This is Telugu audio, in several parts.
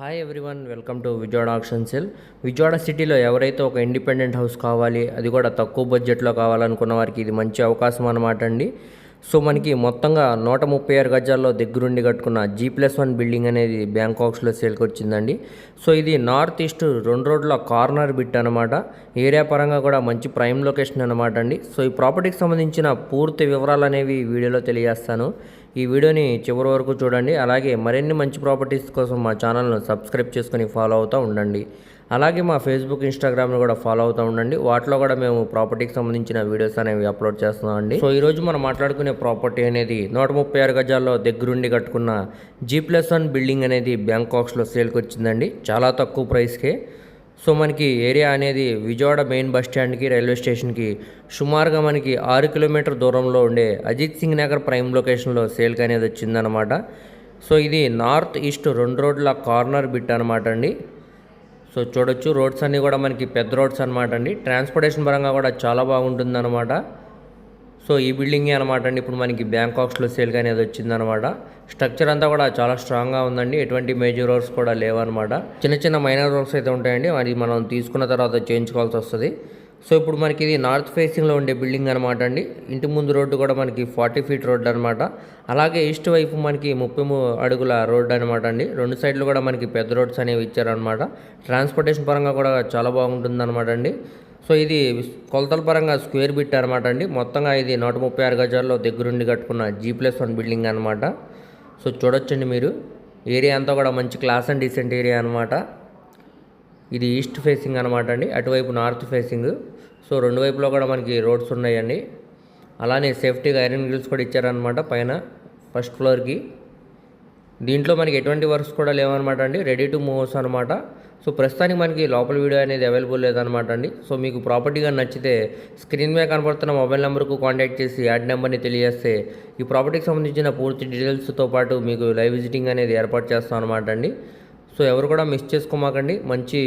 Hi everyone, welcome to Vijayawada auction sale. Vijayawada సిటీలో ఎవరైతే ఒక ఇండిపెండెంట్ హౌస్ కావాలి, అది కూడా తక్కువ బడ్జెట్లో కావాలనుకున్న వారికి ఇది మంచి అవకాశం అన్నమాట అండి. సో మనకి మొత్తంగా 136 గజాల్లో దగ్గరుండి కట్టుకున్న G+1 బిల్డింగ్ అనేది బ్యాంకాక్స్లో సేల్కి వచ్చిందండి. సో ఇది నార్త్ ఈస్ట్ 2 రోడ్ల కార్నర్ బిట్ అనమాట. ఏరియా పరంగా కూడా మంచి ప్రైమ్ లొకేషన్ అనమాట అండి. సో ఈ ప్రాపర్టీకి సంబంధించిన పూర్తి వివరాలు అనేవి వీడియోలో తెలియజేస్తాను. ఈ వీడియోని చివరి వరకు చూడండి. అలాగే మరిన్ని మంచి ప్రాపర్టీస్ కోసం మా ఛానల్ను సబ్స్క్రైబ్ చేసుకుని ఫాలో అవుతూ ఉండండి. అలాగే మా ఫేస్బుక్, ఇన్స్టాగ్రామ్లో కూడా ఫాలో అవుతూ ఉండండి. వాటిలో కూడా మేము ప్రాపర్టీకి సంబంధించిన వీడియోస్ అనేవి అప్లోడ్ చేస్తున్నామండి. సో ఈరోజు మనం మాట్లాడుకునే ప్రాపర్టీ అనేది 136 గజాల్లో దగ్గరుండి కట్టుకున్న G+1 బిల్డింగ్ అనేది బ్యాంకాక్స్లో సేల్కి వచ్చిందండి. చాలా తక్కువ ప్రైస్కే. సో మనకి ఏరియా అనేది విజయవాడ మెయిన్ బస్ స్టాండ్కి, రైల్వే స్టేషన్కి సుమారుగా మనకి 6 కిలోమీటర్ దూరంలో ఉండే అజిత్ సింగ్ నగర్ ప్రైమ్ లొకేషన్లో సేల్కి అనేది వచ్చిందనమాట. సో ఇది నార్త్ ఈస్ట్ 2 రోడ్ల కార్నర్ బిట్ అనమాట అండి. సో చూడొచ్చు, రోడ్స్ అన్నీ కూడా మనకి పెద్ద రోడ్స్ అనమాట అండి. ట్రాన్స్పోర్టేషన్ పరంగా కూడా చాలా బాగుంటుంది అనమాట. సో ఈ బిల్డింగే అనమాట అండి ఇప్పుడు మనకి బ్యాంకాక్స్లో సేల్గా అనేది వచ్చిందనమాట. స్ట్రక్చర్ అంతా కూడా చాలా స్ట్రాంగ్గా ఉందండి. ఎటువంటి మేజర్ వర్క్స్ కూడా లేవన్నమాట. చిన్న చిన్న మైనర్ వర్క్స్ అయితే ఉంటాయండి, అది మనం తీసుకున్న తర్వాత చేయించుకోవాల్సి వస్తుంది. సో ఇప్పుడు మనకి ఇది నార్త్ ఫేసింగ్లో ఉండే బిల్డింగ్ అనమాట అండి. ఇంటి ముందు రోడ్డు కూడా మనకి 40 ఫీట్ రోడ్డు అనమాట. అలాగే ఈస్ట్ వైపు మనకి 30 అడుగుల రోడ్డు అనమాట అండి. 2 సైడ్లు కూడా మనకి పెద్ద రోడ్స్ అనేవి ఇచ్చారనమాట. ట్రాన్స్పోర్టేషన్ పరంగా కూడా చాలా బాగుంటుంది అనమాట అండి. సో ఇది కొలతల పరంగా స్క్వేర్ బిట్ అనమాట అండి. మొత్తంగా ఇది 136 గజాల్లో దగ్గరుండి కట్టుకున్న G+1 బిల్డింగ్ అనమాట. సో చూడొచ్చండి మీరు, ఏరియా అంతా కూడా మంచి క్లాస్ అండ్ డీసెంట్ ఏరియా అనమాట. ఇది ఈస్ట్ ఫేసింగ్ అనమాట అండి, అటువైపు నార్త్ ఫేసింగ్. సో 2 వైపులో కూడా మనకి రోడ్స్ ఉన్నాయండి. అలానే సేఫ్టీగా ఐరన్ గ్రిల్స్ కూడా ఇచ్చారనమాట పైన ఫస్ట్ ఫ్లోర్కి. దీంట్లో మనకి ఎటువంటి వర్క్స్ కూడా లేవన్నమాట అండి, రెడీ టు మూవ్స్ అనమాట. సో ప్రస్తుతానికి మనకి లోపల వీడియో అనేది అవైలబుల్ లేదనమాట అండి. సో మీకు ప్రాపర్టీగా నచ్చితే స్క్రీన్ మీద కనపడుతున్న మొబైల్ నెంబర్కు కాంటాక్ట్ చేసి యాడ్ నెంబర్ని తెలియజేస్తే ఈ ప్రాపర్టీకి సంబంధించిన పూర్తి డీటెయిల్స్తో పాటు మీకు లైవ్ విజిటింగ్ అనేది ఏర్పాటు చేస్తాం అనమాట అండి. సో ఎవరు కూడా మిస్ చేసుకోమాకండి, మంచి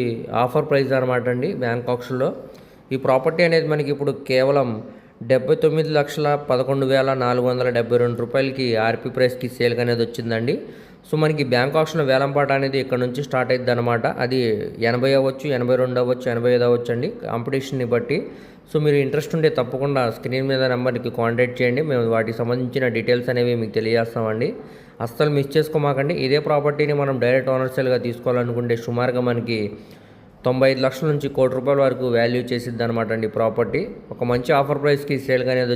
ఆఫర్ ప్రైస్ అనమాట అండి బ్యాంకాక్స్లో. ఈ ప్రాపర్టీ అనేది మనకి ఇప్పుడు కేవలం 79,11,472 రూపాయలకి ఆర్పీ ప్రైస్కి సేల్కి అనేది వచ్చిందండి. సో మనకి బ్యాంకాక్స్లో వేలంపాట అనేది ఇక్కడ నుంచి స్టార్ట్ అవుతుంది అనమాట. అది 80 అవ్వచ్చు, 82 అవ్వచ్చు, 85 అవ్వచ్చు అండి, కాంపిటీషన్ని బట్టి. సో మీరు ఇంట్రెస్ట్ ఉంటే తప్పకుండా స్క్రీన్ మీద నెంబర్కి కాంటాక్ట్ చేయండి, మేము వాటికి సంబంధించిన డీటెయిల్స్ అనేవి మీకు తెలియజేస్తామండి. అస్సలు మిస్ చేసుకోమాకండి. ఇదే ప్రాపర్టీని మనం డైరెక్ట్ ఓనర్ సేల్గా తీసుకోవాలనుకుంటే సుమారుగా మనకి 95 లక్షల నుంచి ₹1 కోటి వరకు వాల్యూ చేసిద్ది అనమాట అండి ప్రాపర్టీ. ఒక మంచి ఆఫర్ ప్రైస్కి సేల్గా అనేది